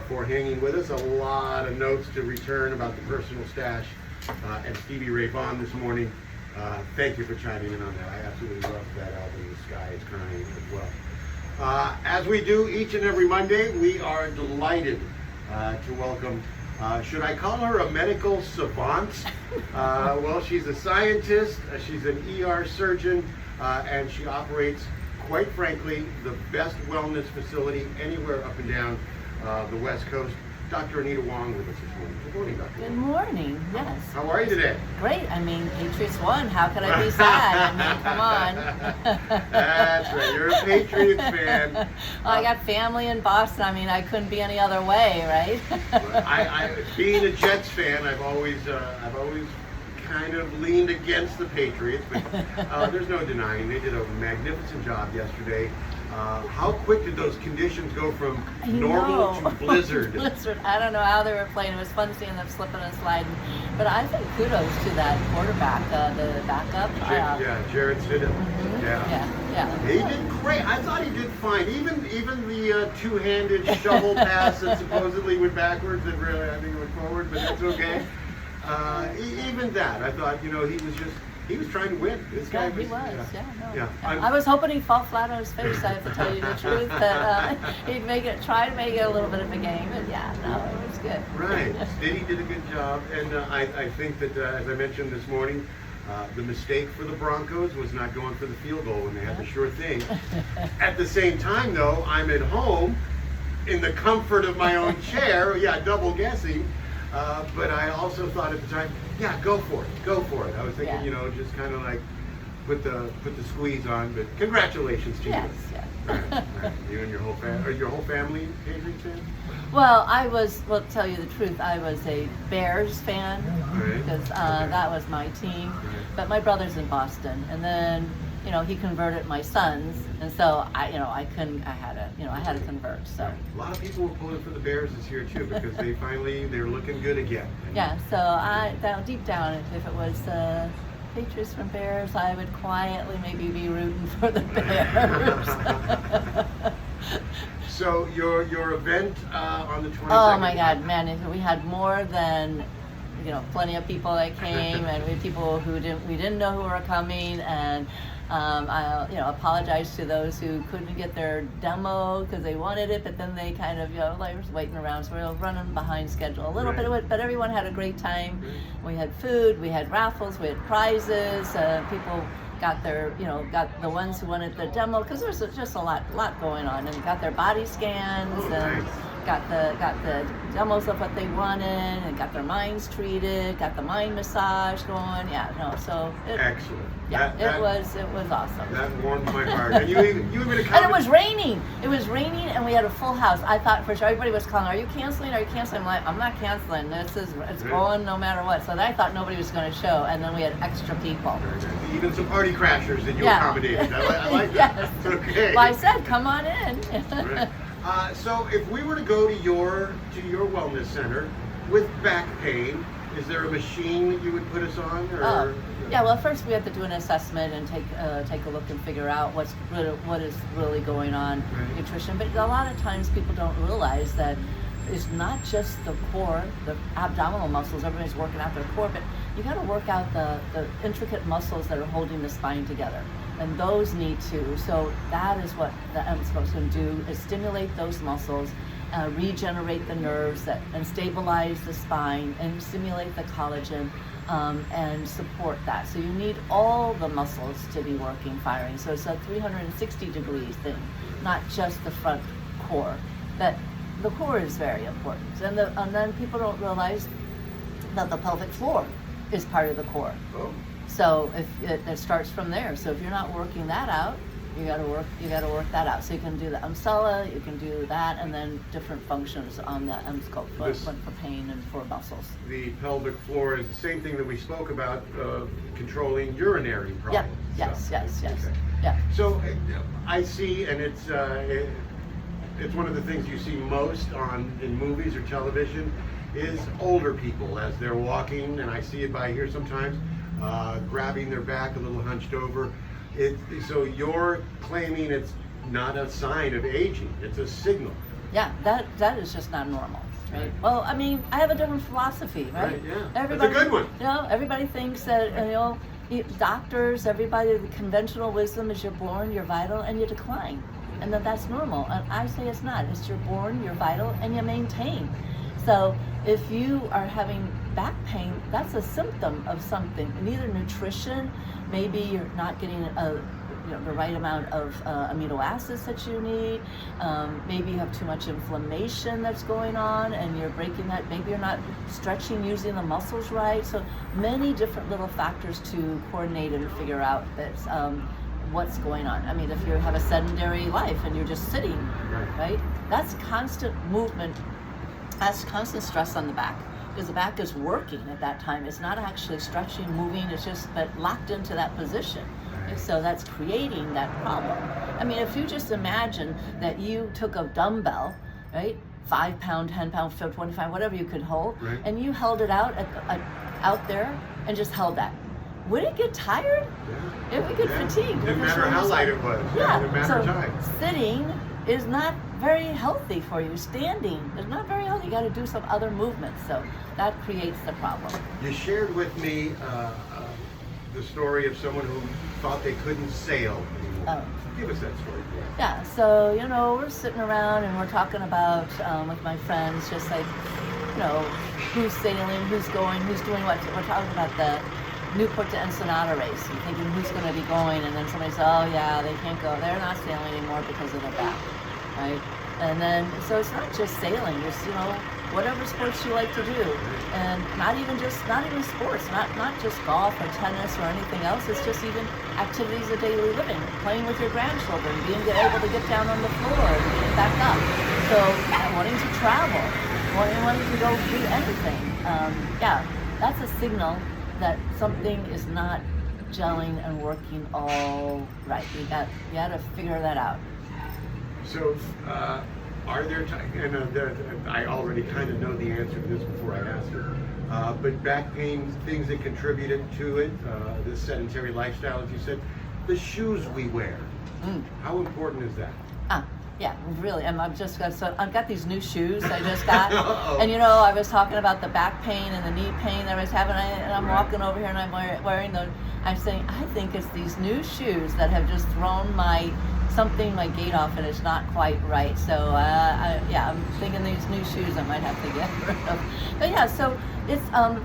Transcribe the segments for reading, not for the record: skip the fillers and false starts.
for hanging with us. A lot of notes to return about the personal stash and Stevie Ray Vaughan this morning. Thank you for chiming in on that. I absolutely love that album, The Sky is Crying, as well. As we do each and every Monday, we are delighted to welcome, should I call her a medical savant? Well, she's a scientist, she's an ER surgeon, and she operates, quite frankly, the best wellness facility anywhere up and down the West Coast. Dr. Anita Wang with us this morning. Good morning, Dr. Good morning, yes. How are you today? Great. I mean, Patriots won. How could I be sad? I mean, come on. That's right. You're a Patriots fan. Well, I got family in Boston. I mean, I couldn't be any other way, right? Being a Jets fan, I've always kind of leaned against the Patriots, but there's no denying they did a magnificent job yesterday. How quick did those conditions go from normal to blizzard? Blizzard. I don't know how they were playing. It was fun seeing them slipping and sliding. But I think kudos to that quarterback, the backup. Jared Stidham. Mm-hmm. Yeah. He did great. I thought he did fine. Even the two-handed shovel pass that supposedly went backwards and really I think it went forward, but that's okay. Even that, I thought, he was trying to win. This guy was. I was hoping he'd fall flat on his face. I have to tell you the truth. That he'd try to make it a little bit of a game. And it was good. Right. Stiddy did a good job, and I think that as I mentioned this morning, the mistake for the Broncos was not going for the field goal when they had the sure thing. At the same time, though, I'm at home in the comfort of my own chair. Double guessing. But I also thought at the time, go for it. I was thinking, just kind of like put the squeeze on. But congratulations to you. Yes. Right. You and your whole family. Are your whole family Patriots fans? Well, to tell you the truth, I was a Bears fan because that was my team. Right. But my brother's in Boston, and then he converted my sons, and so I had to convert. So a lot of people were pulling for the Bears this year too because they're looking good again. Yeah, so deep down, if it was Patriots from Bears, I would quietly maybe be rooting for the Bears. So your event on the 22nd. Oh my God, man! We had more than. Plenty of people that came, and we had people who we didn't know who were coming, and I apologize to those who couldn't get their demo because they wanted it, but then they kind of was waiting around, so we were running behind schedule a little bit, but everyone had a great time. We had food, we had raffles, we had prizes. People got got the ones who wanted the demo because there was just a lot going on, and got their body scans and. Got the demos of what they wanted, and got their minds treated, got the mind massage going. Excellent. Yeah, it was awesome. That warmed my heart. And you even and it was raining. It was raining, and we had a full house. I thought for sure everybody was calling. Are you canceling? I'm like, I'm not canceling. It's going no matter what. So then I thought nobody was going to show, and then we had extra people. Even some party crashers that you accommodated. I like that. Yes. Okay. Well, I said, come on in. Right. So if we were to go to your wellness center with back pain, is there a machine that you would put us on? Or? Well, first we have to do an assessment and take a look and figure out what is really going on nutrition. But a lot of times people don't realize that it's not just the core, the abdominal muscles. Everybody's working out their core, but you got to work out the intricate muscles that are holding the spine together. And those need to. So that is what the M-Scope's going to do, is stimulate those muscles, regenerate the nerves and stabilize the spine and stimulate the collagen and support that. So you need all the muscles to be working, firing. So it's a 360-degree thing, not just the front core. But the core is very important. And then people don't realize that the pelvic floor is part of the core. Oh. So if it starts from there. So if you're not working that out, you got to work that out. So you can do the Umsella, you can do that, and then different functions on the M-Scope for pain and for muscles. The pelvic floor is the same thing that we spoke about, controlling urinary problems. Yes. Okay. Yeah. So I see, and it's one of the things you see most in movies or television, is older people as they're walking, and I see it by here sometimes. Grabbing their back a little hunched over. So you're claiming it's not a sign of aging, it's a signal. Yeah, that is just not normal, right? Well, I mean, I have a different philosophy, right? Right, yeah. Everybody, That's a good one. You know, everybody thinks that, doctors, everybody, the conventional wisdom is you're born, you're vital, and you decline. And that's normal. And I say it's not. It's you're born, you're vital, and you maintain. So if you are having back pain, that's a symptom of something. And either nutrition, maybe you're not getting the right amount of amino acids that you need. Maybe you have too much inflammation that's going on and you're breaking that. Maybe you're not stretching, using the muscles right. So many different little factors to coordinate and figure out that's what's going on. I mean, if you have a sedentary life and you're just sitting, right? That's constant movement. That's constant stress on the back, because the back is working at that time. It's not actually stretching, moving. It's just but locked into that position. So that's creating that problem. I mean, if you just imagine that you took a dumbbell, right, 5 pound, 10 pound, 25, whatever you could hold, and you held it out out there and just held that. Would it get tired? Yeah. It would get fatigued. Didn't matter how light it was. Yeah. Didn't matter So time. sitting is not very healthy for you. Standing is not very healthy. You got to do some other movements. So that creates the problem. You shared with me the story of someone who thought they couldn't sail anymore. Give us that story. Yeah, so, we're sitting around and we're talking about, with my friends, just like, who's sailing, who's going, who's doing what. We're talking about the Newport to Ensenada race and thinking who's going to be going, and then somebody says, oh yeah, they can't go. They're not sailing anymore because of their back, right? And then, so it's not just sailing, it's, whatever sports you like to do, and not even sports, not just golf or tennis or anything else. It's just even activities of daily living, playing with your grandchildren, being able to get down on the floor and getting back up. So wanting to travel, wanting to go do anything. That's a signal that something is not gelling and working all right. You got to figure that out. So, are there times, and I already kind of know the answer to this before I ask it, but back pain, things that contributed to it, this sedentary lifestyle, as you said, the shoes we wear, how important is that? Yeah, really. And I've got these new shoes I just got. And I was talking about the back pain and the knee pain that I was having, and I'm walking over here and I'm wearing those. I'm saying, I think it's these new shoes that have just thrown my gait off, and it's not quite right. So I'm thinking these new shoes I might have to get rid of. But yeah, so it's I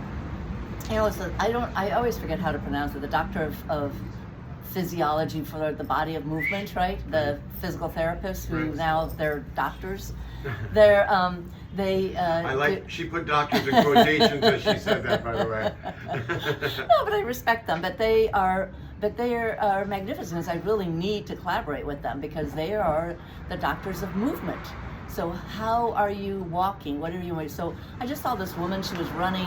always forget how to pronounce it. The doctor of physiology for the body of movement, right? The physical therapists who now they're doctors. They're she put doctors in quotations as she said that, by the way. No, but I respect them. But they are magnificent. I really need to collaborate with them because they are the doctors of movement. So how are you walking? What are you doing? So I just saw this woman, she was running,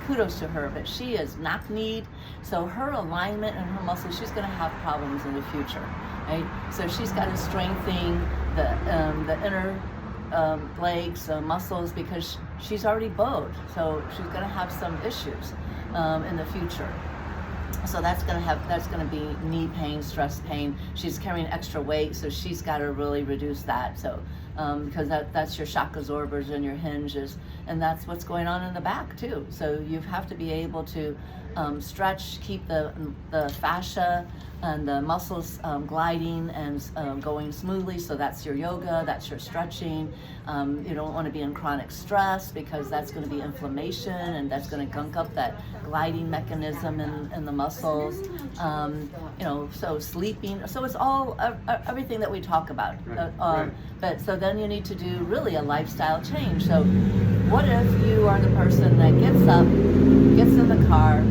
kudos to her, but she is knock-kneed. So her alignment and her muscles, she's gonna have problems in the future, right? So she's got to strengthen the inner legs, muscles, because she's already bowed. So she's gonna have some issues in the future. So that's gonna be knee pain, stress pain. She's carrying extra weight, so she's got to really reduce that. So because that's your shock absorbers and your hinges, and that's what's going on in the back too. So you have to be able to stretch, keep the fascia and the muscles gliding and going smoothly. So that's your yoga, that's your stretching. You don't want to be in chronic stress because that's going to be inflammation, and that's going to gunk up that gliding mechanism in the muscles. So sleeping. So it's all everything that we talk about. But so then you need to do really a lifestyle change. So what if you are the person that gets up, gets in the car,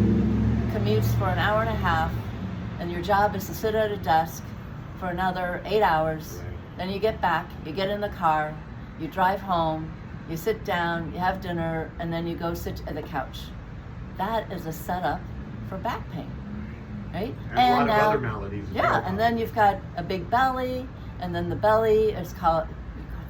commutes for an hour and a half, and your job is to sit at a desk for another 8 hours. Then you get back, you get in the car, you drive home, you sit down, you have dinner, and then you go sit at the couch. That is a setup for back pain, right? And a lot of other maladies. And then you've got a big belly, and then the belly is called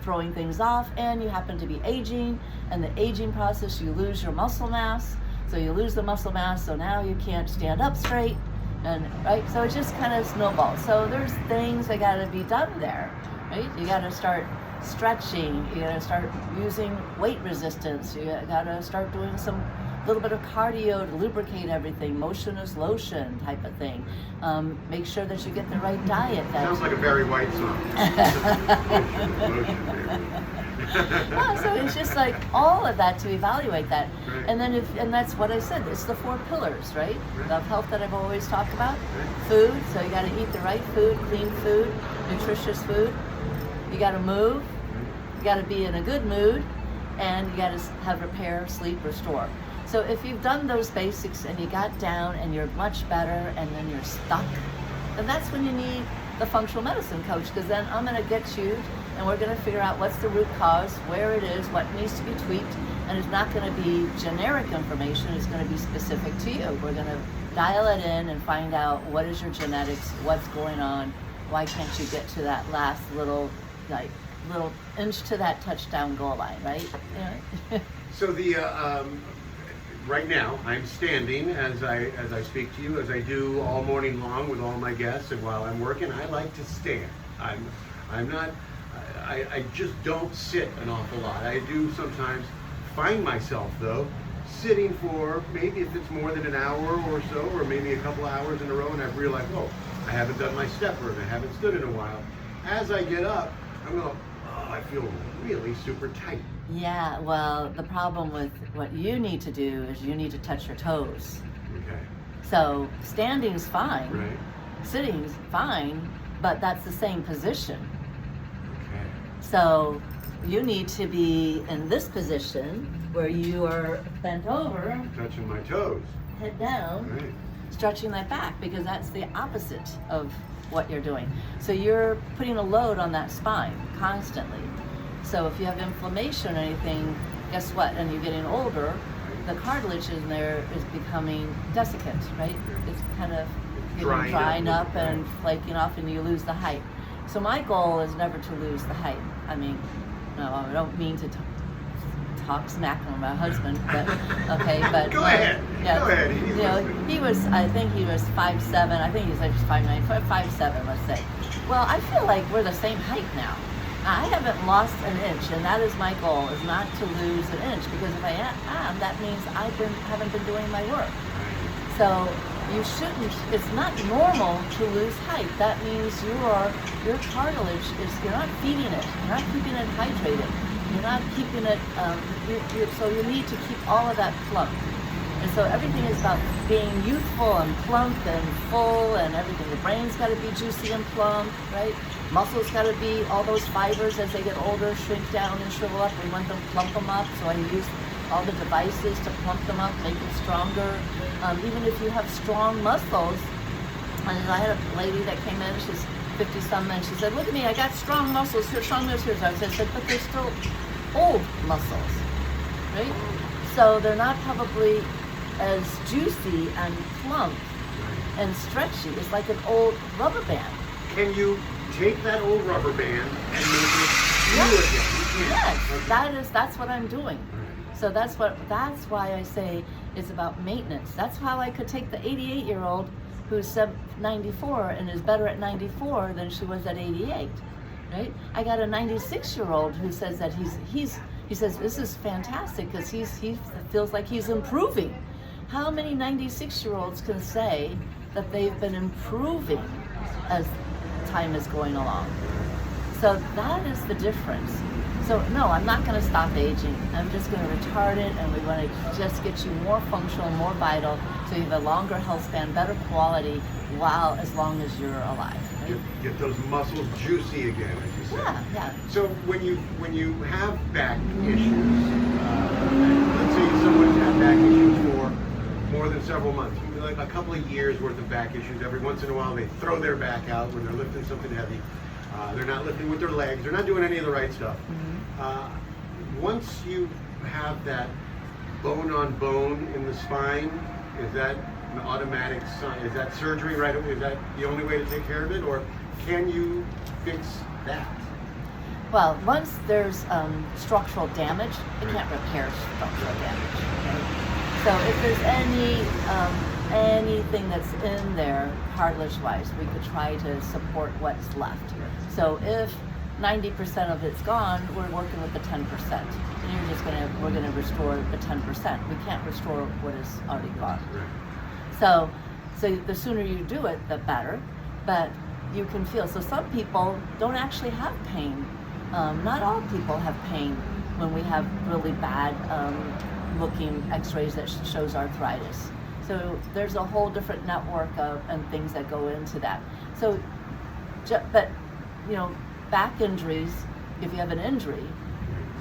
throwing things off, and you happen to be aging, and the aging process, you lose your muscle mass. So you lose the muscle mass, so now you can't stand up straight, and right? So it just kind of snowballs. So there's things that got to be done there, right? You got to start stretching. You gotta start using weight resistance. You gotta start doing some little bit of cardio to lubricate everything, motion is lotion type of thing. Make sure that you get the right diet. Sounds like a Barry White song. Yeah, so it's just like all of that to evaluate that. Right. And then and that's what I said, it's the 4 pillars, right? Right. Of health that I've always talked about. Right. Food, so you gotta eat the right food, clean food, nutritious food. You gotta move, you gotta be in a good mood, and you gotta have repair, sleep, restore. So if you've done those basics and you got down and you're much better and then you're stuck, then that's when you need the functional medicine coach, because then I'm going to get you and we're going to figure out what's the root cause, where it is, what needs to be tweaked, and it's not going to be generic information, it's going to be specific to you. We're going to dial it in and find out what is your genetics, what's going on, why can't you get to that last little inch to that touchdown goal line, right? You know? So right now, I'm standing as I speak to you, as I do all morning long with all my guests, and while I'm working, I like to stand. I just don't sit an awful lot. I do sometimes find myself, though, sitting for maybe if it's more than an hour or so, or maybe a couple hours in a row, and I've realized, oh, I haven't done my stepper, and I haven't stood in a while. As I get up, I'm going, oh, I feel really super tight. Yeah, well, the problem with what you need to do is you need to touch your toes. Okay. So standing's fine, Right. sitting's fine, but that's the same position. Okay. So you need to be in this position where you are bent over, Touching my toes. head down, Right. stretching that back, because that's the opposite of what you're doing. So you're putting a load on that spine constantly. So if you have inflammation or anything, guess what? And you're getting older, the cartilage in there is becoming desiccant, right? It's kind of drying up and flaking off, and you lose the height. So my goal is never to lose the height. I mean, no, I don't mean to talk smack on my husband, but okay, but Go ahead. yeah, Go ahead. He's you know, listening. I think he was 5'7". I think he's like 5'9", 5'7", let's say. Well, I feel like we're the same height now. I haven't lost an inch, and that is my goal, is not to lose an inch, because if I am, that means haven't been doing my work. So you shouldn't, it's not normal to lose height. That means your cartilage you're not feeding it, you're not keeping it hydrated, you're not keeping it, so you need to keep all of that plump. And so everything is about being youthful and plump and full and everything. The brain's got to be juicy and plump, right? Muscles got to be, all those fibers as they get older shrink down and shrivel up. We want them to plump them up, so I use all the devices to plump them up, make them stronger. Even if you have strong muscles, and I had a lady that came in, she's 50-some, and she said, look at me, I got strong muscles here, strong muscles here. So I said, but they're still old muscles, right? So they're not probably as juicy and plump and stretchy. It's like an old rubber band. Can you take that old rubber band and make it new again? You can. Yes, Okay. that's what I'm doing. So that's why I say it's about maintenance. That's how I could take the 88-year-old who's 94 and is better at 94 than she was at 88, right? I got a 96-year-old who says that he says this is fantastic because he feels like he's improving. How many 96-year-olds can say that they've been improving as time is going along? So that is the difference. So no, I'm not going to stop aging. I'm just going to retard it, and we want to just get you more functional, more vital, so you have a longer health span, better quality, as long as you're alive. Right? Get those muscles juicy again, as you said. Yeah. So when you have back issues, let's say someone's had back issues for more than several months, like a couple of years worth of back issues. Every once in a while, they throw their back out when they're lifting something heavy. They're not lifting with their legs. They're not doing any of the right stuff. Mm-hmm. Once you have that bone on bone in the spine, is that an automatic sign? Is that surgery right away? Is that the only way to take care of it, or can you fix that? Well, once there's structural damage, it can't repair structural damage. Right? So if there's anything that's in there cartilage-wise, we could try to support what's left. So if 90% of it's gone, we're working with the 10%. And we're gonna restore the 10%. We can't restore what is already gone. So the sooner you do it, the better. But you can feel. So some people don't actually have pain. Not all people have pain when we have really bad looking x-rays that shows arthritis. So there's a whole different network and things that go into that. So, but back injuries, if you have an injury,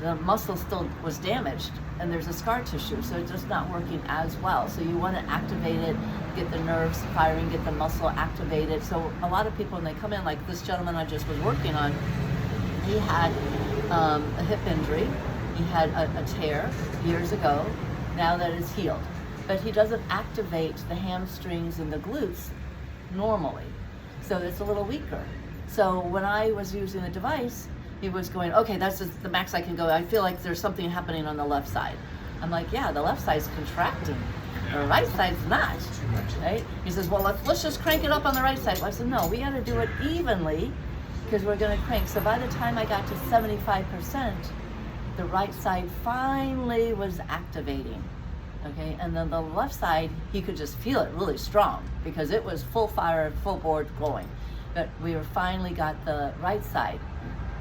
the muscle still was damaged and there's a scar tissue, so it's just not working as well. So you want to activate it, get the nerves firing, get the muscle activated. So a lot of people, when they come in, like this gentleman I just was working on, he had a hip injury. He had a tear years ago. Now that is healed. But he doesn't activate the hamstrings and the glutes normally. So it's a little weaker. So when I was using the device, he was going, okay, that's just the max I can go. I feel like there's something happening on the left side. I'm like, yeah, the left side's contracting. The right side's not. Right? He says, well, let's just crank it up on the right side. Well, I said, no, we got to do it evenly because we're going to crank. So by the time I got to 75%, the right side finally was activating. Okay, and then the left side, he could just feel it really strong because it was full fire, full board going. But we finally got the right side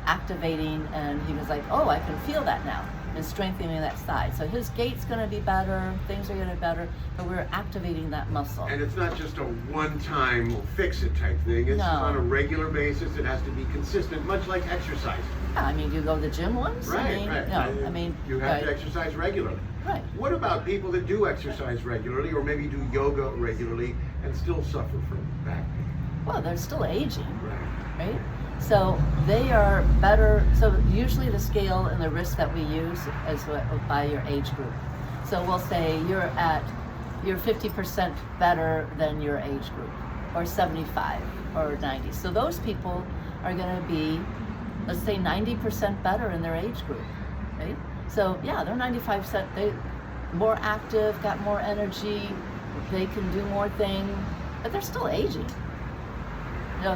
activating, and he was like, oh, I can feel that now, and strengthening that side. So his gait's going to be better, things are going to be better, but we're activating that muscle. And it's not just a one-time we'll fix it type thing. It's on a regular basis. It has to be consistent, much like exercise. Yeah, I mean, you go to the gym once? Right, right. No, I mean, you have to exercise regularly. Right. What about people that do exercise regularly, or maybe do yoga regularly, and still suffer from back pain? Well, they're still aging, right? So they are better. So usually the scale and the risk that we use is by your age group. So we'll say you're 50% better than your age group, or 75 or 90. So those people are going to be, let's say, 90% better in their age group, right? So yeah, they're 95%, they more active, got more energy, they can do more things, but they're still aging.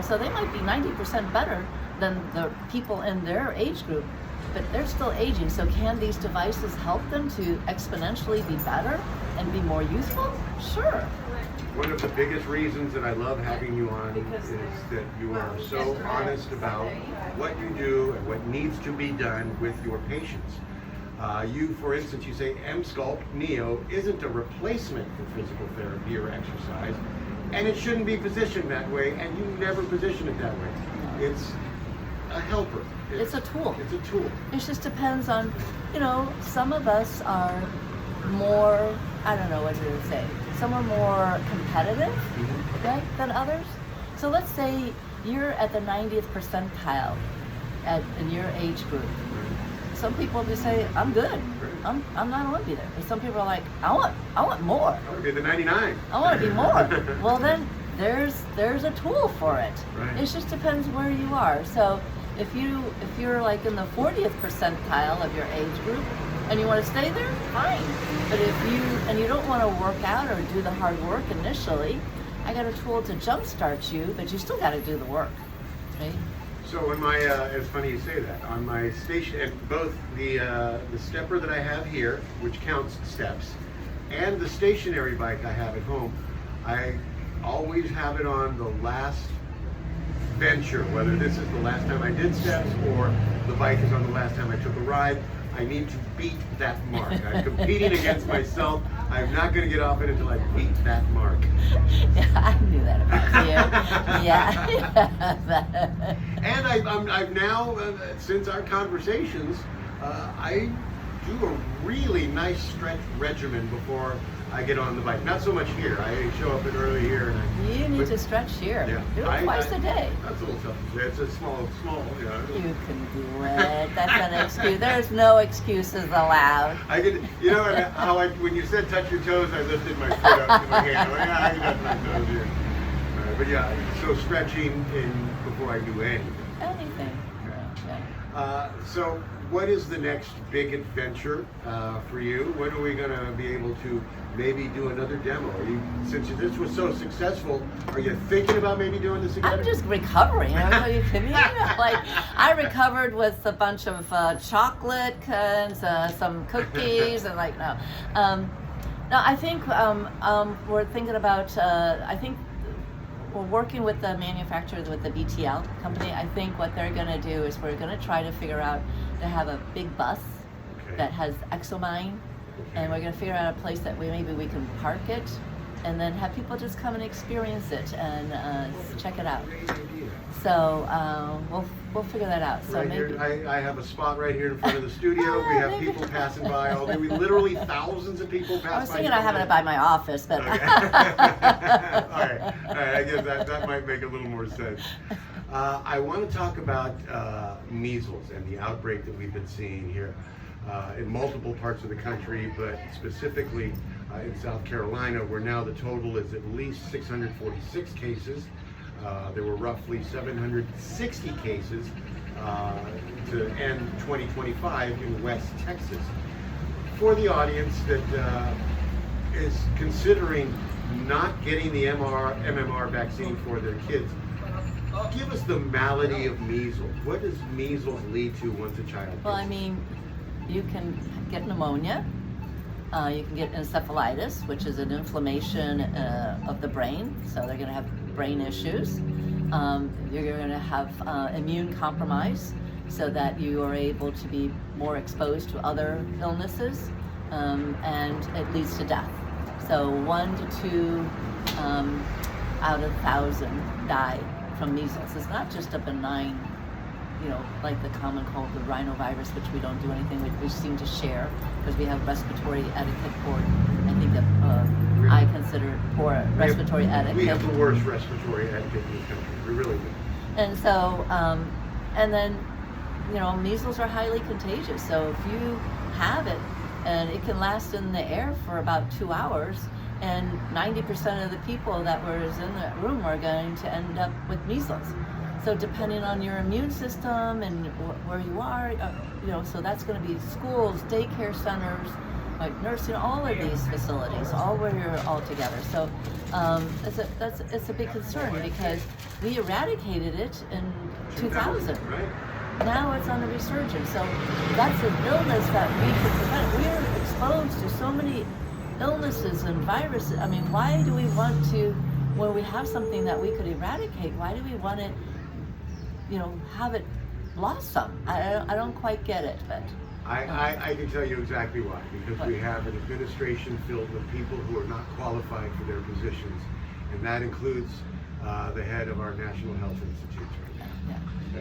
So they might be 90% better than the people in their age group, but they're still aging. So can these devices help them to exponentially be better and be more useful? Sure. One of the biggest reasons that I love having you on is that you are so honest about what you do and what needs to be done with your patients. You, for instance, you say M-Sculpt Neo isn't a replacement for physical therapy or exercise, and it shouldn't be positioned that way, and you never position it that way. It's a helper. It's a tool. It's a tool. It just depends on, some of us are more, I don't know what you would say, some are more competitive, okay, than others. So let's say you're at the 90th percentile in your age group. Some people just say, I'm good. I'm not want to be there. But some people are like, I want more. I want to be the 99. I want to be more. Well, then there's a tool for it. Right. It just depends where you are. So if you're like in the 40th percentile of your age group and you want to stay there, fine. But if you don't want to work out or do the hard work initially, I got a tool to jumpstart you, but you still got to do the work, right? So in my, it's funny you say that, on my station, and both the stepper that I have here, which counts steps, and the stationary bike I have at home, I always have it on the last venture, whether this is the last time I did steps or the bike is on the last time I took a ride. I need to beat that mark. I'm competing against myself. I'm not going to get off it until I beat that mark. Yeah, I knew that about you. Yeah. And I've now, since our conversations, I do a really nice stretch regimen before I get on the bike. Not so much here. I show up early here. You need to stretch here. Yeah, Do it twice a day. That's a little tough to say. It's a small. You can do it. That's an excuse. There's no excuses allowed. I could, when you said touch your toes, I lifted my foot up to my hand. I'm like, I can touch my toes here. But yeah, so stretching before I do anything. Anything. Okay. So what is the next big adventure for you? When are we going to be able to maybe do another demo? Since this was so successful, are you thinking about maybe doing this again? I'm just recovering. Are you kidding me? Like, I recovered with a bunch of chocolate and some cookies, and like, no. No, I think we're thinking about, I think we're working with the manufacturer, with the BTL company. I think what they're going to do is we're going to try to figure out to have a big bus that has exomine, and we're going to figure out a place that maybe we can park it, and then have people just come and experience it and check it out. So we'll figure that out. So right maybe here, I have a spot right here in front of the studio. We have people passing by all day. We literally thousands of people pass by. I was thinking of having it by my office, but okay. all right. I guess that might make a little more sense. I want to talk about measles and the outbreak that we've been seeing here in multiple parts of the country, but specifically in South Carolina, where now the total is at least 646 cases. There were roughly 760 cases to end 2025 in West Texas. For the audience that is considering not getting the MMR vaccine for their kids, give us the malady of measles. What does measles lead to once a child gets it? well, I mean, you can get pneumonia. You can get encephalitis, which is an inflammation of the brain, so they're going to have brain issues. You're going to have immune compromise, so that you are able to be more exposed to other illnesses, and it leads to death. So 1 to 2 out of 1,000 die from measles. It's not just a benign, like the common cold, the rhinovirus, which we don't do anything with. We seem to share because we have respiratory etiquette for, I think that I consider poor respiratory etiquette. We have the worst respiratory etiquette in the country. We really do. And so, and then, measles are highly contagious. So if you have it, and it can last in the air for about 2 hours, and 90% of the people that were in that room are going to end up with measles. So depending on your immune system and where you are, so that's going to be schools, daycare centers, like nursing, all of these facilities, all where you're all together. So it's a big concern because we eradicated it in 2000. Right. Now it's on a resurgence. So that's an illness that we could prevent. We're exposed to so many illnesses and viruses. I mean, why do we want to, when we have something that we could eradicate, why do we want it, have it blossom? I don't quite get it, but. I can tell you exactly why. Because we have an administration filled with people who are not qualified for their positions, and that includes the head of our National Health Institute.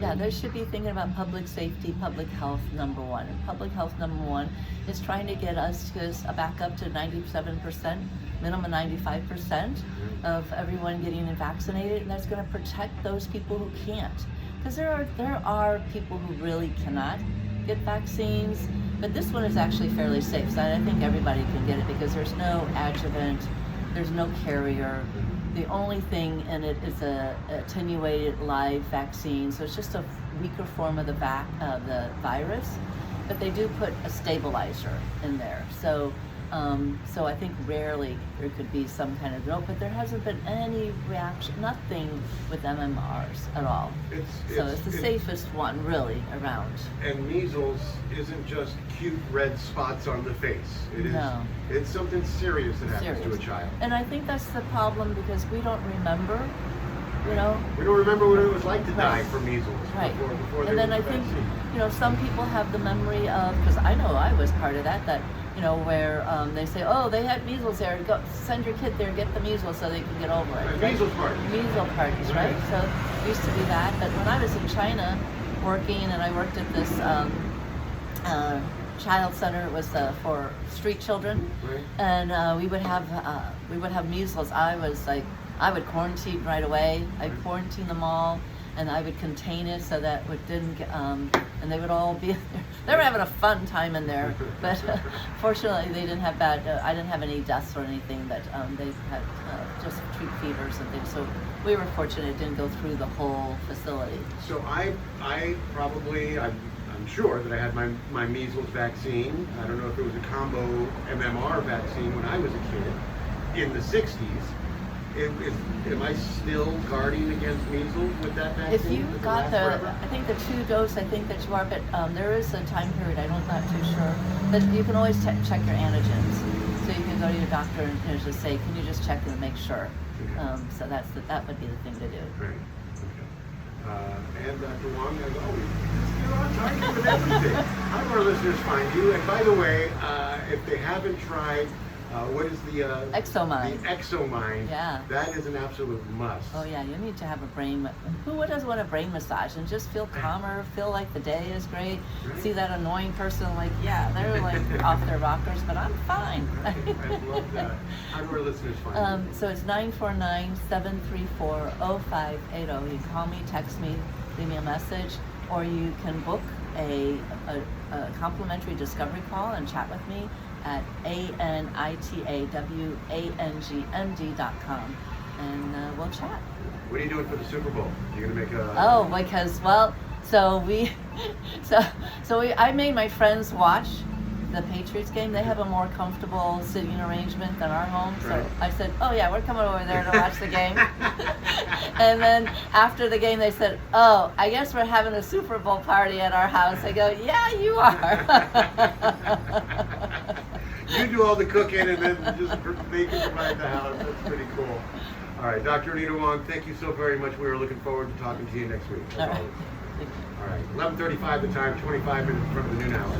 Yeah, they should be thinking about public safety, public health number one. And public health number one is trying to get us to back up to 97%, minimum 95% of everyone getting vaccinated, and that's going to protect those people who can't. Because there are people who really cannot get vaccines, but this one is actually fairly safe. So I think everybody can get it because there's no adjuvant, there's no carrier. The only thing in it is a attenuated live vaccine, so it's just a weaker form of the virus, but they do put a stabilizer in there. So I think rarely there could be some kind of but there hasn't been any reaction, nothing with MMRs at all. It's the safest one really around. And measles isn't just cute red spots on the face. It's something serious that happens to a child. And I think that's the problem because we don't remember, We don't remember what it was like to die from measles. Right. Before and then I think, some people have the memory of, because I know I was part of that where they say, oh, they had measles there, go send your kid there, get the measles so they can get over it. Measles parties. Measles parties, right? So it used to be that. But when I was in China working, and I worked at this child center, it was for street children, right. And we would have measles. I would quarantine right away. I'd quarantine them all, and I would contain it so that it didn't get, and they would all be, they were having a fun time in there, but fortunately they didn't have I didn't have any deaths or anything, but they had just street fevers and things, so we were fortunate it didn't go through the whole facility. So I'm I'm sure that I had my measles vaccine. I don't know if it was a combo MMR vaccine when I was a kid in the 60s. Am I still guarding against measles with that vaccine? If you Does it got last forever? I think the 2 dose, I think that you are, but there is a time period, I'm not too sure, but you can always check your antigens. So you can go to your doctor and just say, can you just check and make sure? Okay. So that would be the thing to do. Right. Okay. And Dr. Wang, as always, you're on target with everything. How do our listeners find you? And by the way, if they haven't tried, what is the Exomind. The Exomind. Yeah. That is an absolute must. Oh yeah, you need to have a brain. Who doesn't want a brain massage and just feel calmer, feel like the day is great? Right. See that annoying person, like they're like off their rockers, but I'm fine. Right. I love that. How do our listeners find you? So it's 949-734-0580. You can call me, text me, leave me a message, or you can book a complimentary discovery call and chat with me at ANITAWANGMD.com, and we'll chat. What are you doing for the Super Bowl? You're gonna make a. Oh, because I made my friends watch the Patriots game. They have a more comfortable sitting arrangement than our home, so Right. I said, "Oh yeah, we're coming over there to watch the game." And then after the game, they said, "Oh, I guess we're having a Super Bowl party at our house." I go, "Yeah, you are." You do all the cooking and then just they can provide the house. That's pretty cool. All right, Dr. Anita Wang, thank you so very much. We are looking forward to talking to you next week. As All right. always. All right, 11:35 the time, 25 minutes from the noon hour.